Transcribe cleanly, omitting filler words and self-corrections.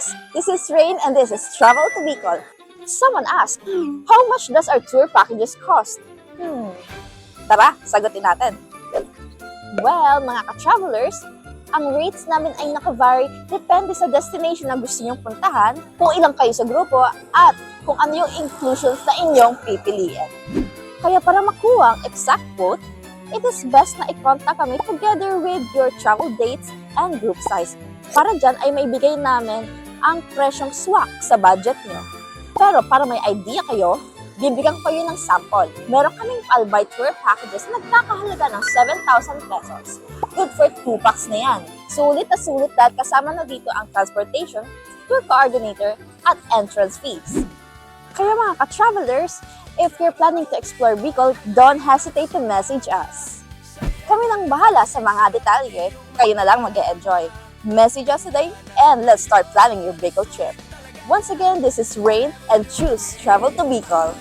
travelers! This is Rain and this is Travel to Bicol. Someone asked, how much does our tour packages cost? Tara, sagutin natin. Well, mga ka-travelers, ang rates namin ay nakavary depende sa destination na gusto nyong puntahan, kung ilang kayo sa grupo, at kung ano yung inclusions na inyong pipiliin. Kaya para makuha ang exact quote, it is best na i-contact kami together with your travel dates and group size. Para dyan ay maibigay namin ang presyong swak sa budget nyo. Pero para may idea kayo, bibigyan ko kayo ng sample. Meron kaming Albay tour packages na nagkakahalaga ng 7,000 pesos. Good for 2 packs na yan. Sulit na sulit dahil kasama na dito ang transportation, tour coordinator, at entrance fees. Kaya mga ka-travelers, if you're planning to explore Bicol, don't hesitate to message us. Kami nang bahala sa mga detalye, kayo na lang mag-e-enjoy. Message us today and let's start planning your Bicol trip. Once again, this is Rain and choose Travel to Bicol.